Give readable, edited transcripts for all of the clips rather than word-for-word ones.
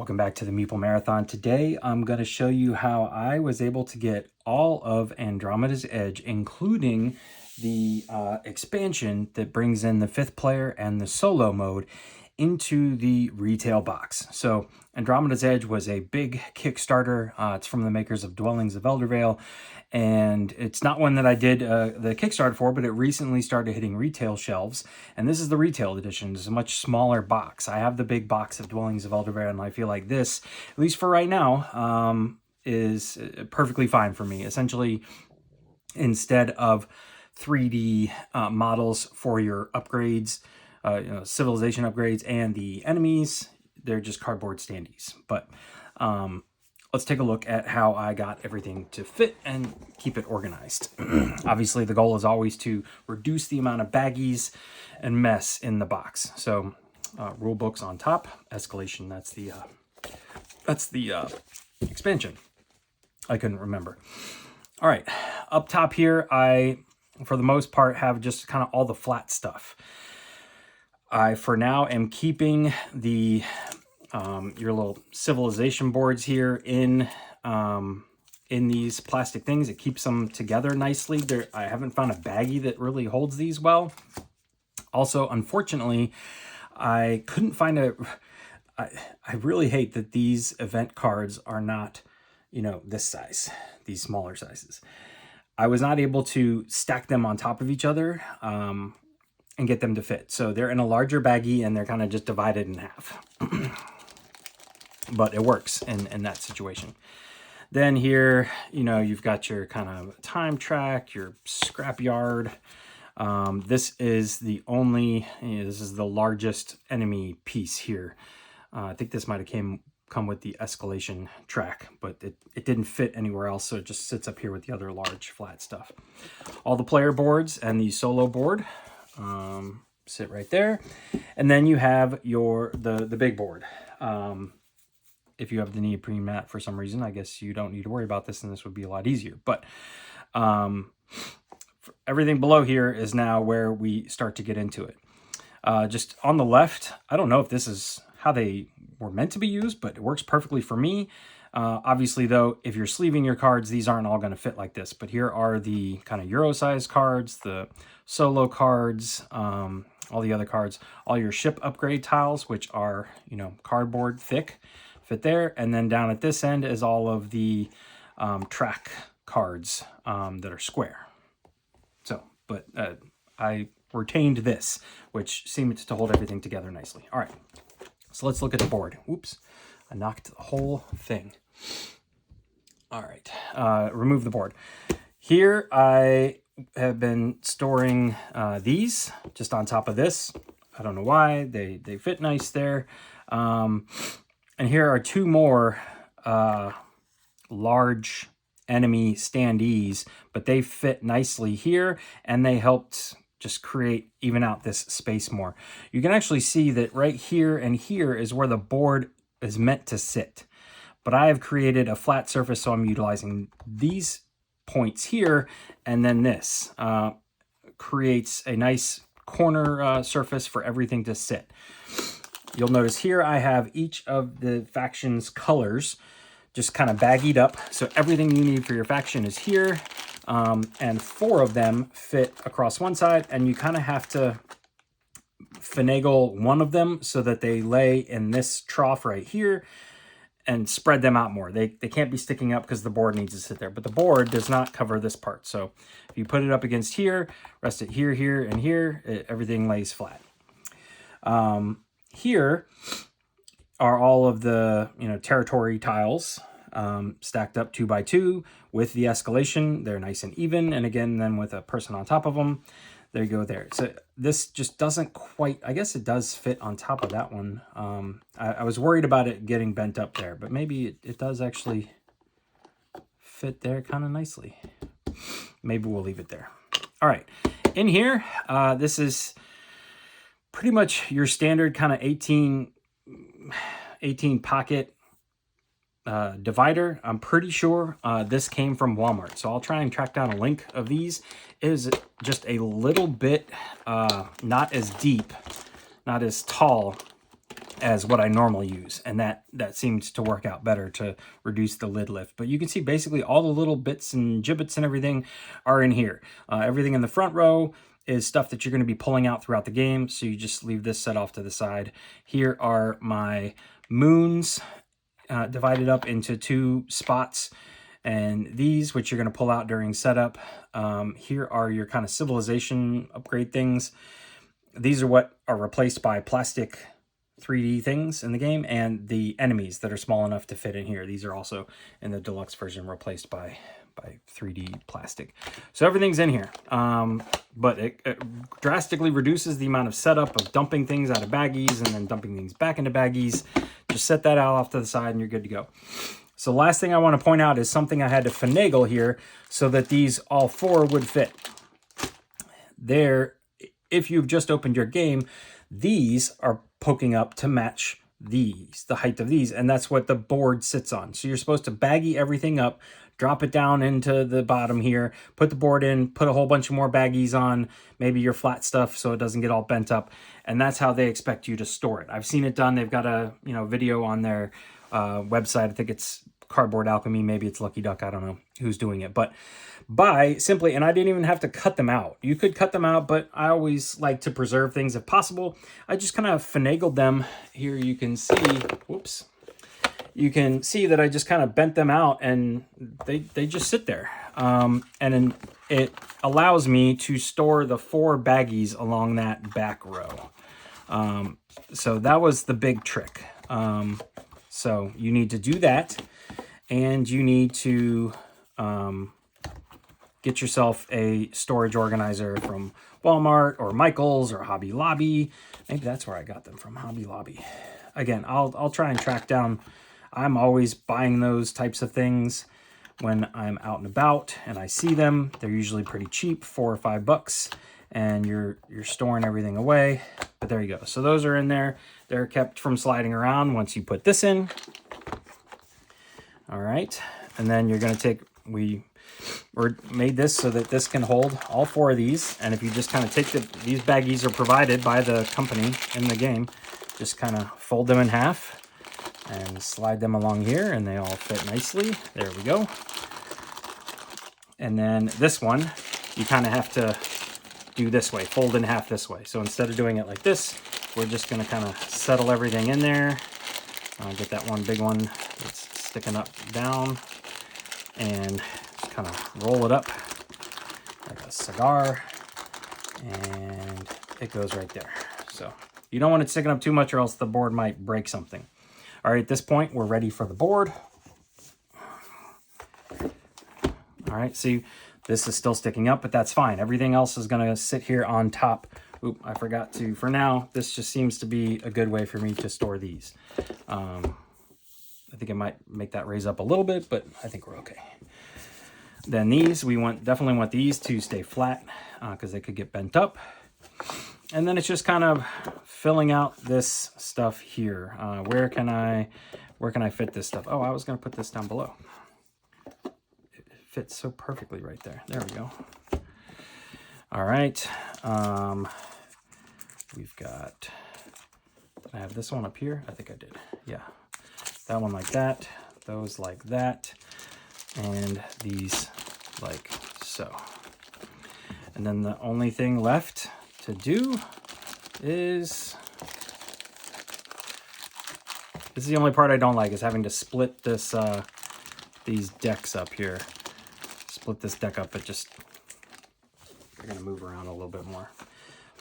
Welcome back to the Meeple Marathon. Today I'm going to show you how I was able to get all of Andromeda's Edge, including the expansion that brings in the 5th player and the solo mode, into the retail box. So Andromeda's Edge was a big Kickstarter. It's from the makers of Dwellings of Eldervale, and it's not one that I did the Kickstarter for, but it recently started hitting retail shelves, and this is the retail edition. It's a much smaller box. I have the big box of Dwellings of Eldervale, and I feel like this, at least for right now, is perfectly fine for me. Essentially, instead of 3D models for your upgrades, civilization upgrades and the enemies, they're just cardboard standees. But let's take a look at how I got everything to fit and keep it organized. Obviously, the goal is always to reduce the amount of baggies and mess in the box. So rule books on top, Escalation, that's the expansion. I couldn't remember. All right, up top here, I, for the most part, have just kind of all the flat stuff. I, for now, am keeping the your little civilization boards here in these plastic things. It keeps them together nicely. I haven't found a baggie that really holds these well. Also, unfortunately, I couldn't find I really hate that these event cards are not, this size, these smaller sizes. I was not able to stack them on top of each other and get them to fit. So they're in a larger baggie and they're kind of just divided in half. But it works in that situation. Then here, you've got your kind of time track, your scrapyard. This is the only, this is the largest enemy piece here. I think this might have come with the escalation track, but it didn't fit anywhere else, so it just sits up here with the other large flat stuff. All the player boards and the solo board sit right there, and then you have the big board. If you have the neoprene mat for some reason, I guess you don't need to worry about this, and this would be a lot easier. But everything below here is now where we start to get into it. Just on the left, I don't know if this is how they were meant to be used, but it works perfectly for me. Obviously, though, if you're sleeving your cards, these aren't all going to fit like this. But here are the kind of Euro-sized cards, the solo cards, all the other cards, all your ship upgrade tiles, which are, cardboard thick, fit there. And then down at this end is all of the track cards that are square. So, but I retained this, which seemed to hold everything together nicely. All right, so let's look at the board. Oops, I knocked the whole thing. All right, remove the board. Here I have been storing these just on top of this. I don't know why, they fit nice there. And here are two more large enemy standees, but they fit nicely here, and they helped just even out this space more. You can actually see that right here and here is where the board is meant to sit. But I have created a flat surface, so I'm utilizing these points here, and then this creates a nice corner surface for everything to sit. You'll notice here I have each of the faction's colors just kind of baggied up. So everything you need for your faction is here. And 4 of them fit across one side, and you kind of have to finagle one of them so that they lay in this trough right here and spread them out more. They can't be sticking up because the board needs to sit there, but the board does not cover this part. So if you put it up against here, rest it here, here, and here, everything lays flat. Here are all of the territory tiles stacked up 2 by 2 with the escalation. They're nice and even, and again, then with a person on top of them, there you go there. So this just doesn't quite, I guess it does fit on top of that one. I was worried about it getting bent up there, but maybe it does actually fit there kind of nicely. Maybe we'll leave it there. All right, in here, this is pretty much your standard kind of 18 pocket divider. I'm pretty sure this came from Walmart, so I'll try and track down a link of these. It is just a little bit not as deep, not as tall as what I normally use, and that seems to work out better to reduce the lid lift. But you can see basically all the little bits and gibbets and everything are in here. Everything in the front row is stuff that you're going to be pulling out throughout the game, so you just leave this set off to the side. Here are my moons divided up into 2 spots, and these, which you're going to pull out during setup. Here are your kind of civilization upgrade things. These are what are replaced by plastic 3D things in the game, and the enemies that are small enough to fit in here. These are also in the deluxe version replaced by 3D plastic. So everything's in here, but it drastically reduces the amount of setup of dumping things out of baggies and then dumping things back into baggies. Just set that out off to the side and you're good to go. So last thing I want to point out is something I had to finagle here so that these all 4 would fit. There, if you've just opened your game, these are poking up to match these, the height of these, and that's what the board sits on. So you're supposed to baggie everything up, drop it down into the bottom here, put the board in, put a whole bunch of more baggies on, maybe your flat stuff so it doesn't get all bent up, and that's how they expect you to store it. I've seen it done. They've got a video on their website. I think it's Cardboard Alchemy, maybe it's Lucky Duck, I don't know who's doing it, but by simply, and I didn't even have to cut them out. You could cut them out, but I always like to preserve things if possible. I just kind of finagled them. Here you can see, whoops, you can see that I just kind of bent them out and they just sit there. And it allows me to store the 4 baggies along that back row. So that was the big trick. So you need to do that, and you need to get yourself a storage organizer from Walmart or Michael's or Hobby Lobby. Maybe that's where I got them, from Hobby Lobby. Again, I'll try and track down. I'm always buying those types of things when I'm out and about and I see them. They're usually pretty cheap, $4 or $5, and you're storing everything away. But there you go. So those are in there. They're kept from sliding around once you put this in. All right, and then you're going to take, we made this so that this can hold all 4 of these, and if you just kind of take these baggies are provided by the company in the game, just kind of fold them in half and slide them along here, and they all fit nicely. There we go. And then this one, you kind of have to do this way, fold in half this way. So instead of doing it like this, we're just going to kind of settle everything in there. Get that one big one that's sticking up down, and just kind of roll it up like a cigar, and it goes right there. So you don't want it sticking up too much or else the board might break something. All right, at this point, we're ready for the board. All right, see, this is still sticking up, but that's fine. Everything else is gonna sit here on top. Oop, I forgot to, for now, this just seems to be a good way for me to store these. I think I might make that raise up a little bit, but I think we're okay. Then these, we definitely want these to stay flat because they could get bent up. And then it's just kind of filling out this stuff here. Where can I fit this stuff? Oh, I was going to put this down below. It fits so perfectly right there. There we go. All right. We've got, did I have this one up here? I think I did. Yeah. That one like that. Those like that. And these like so. And then the only thing left to do is, this is the only part I don't like, is having to split this these decks up here. Split this deck up, but just, they're gonna move around a little bit more.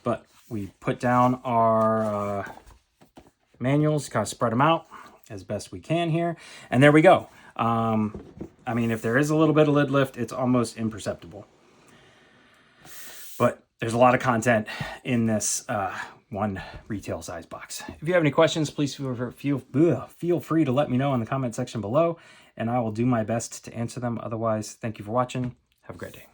But we put down our manuals, kind of spread them out as best we can here, and there we go. I mean, if there is a little bit of lid lift, it's almost imperceptible. But there's a lot of content in this one retail size box. If you have any questions, please feel free to let me know in the comment section below, and I will do my best to answer them. Otherwise, thank you for watching. Have a great day.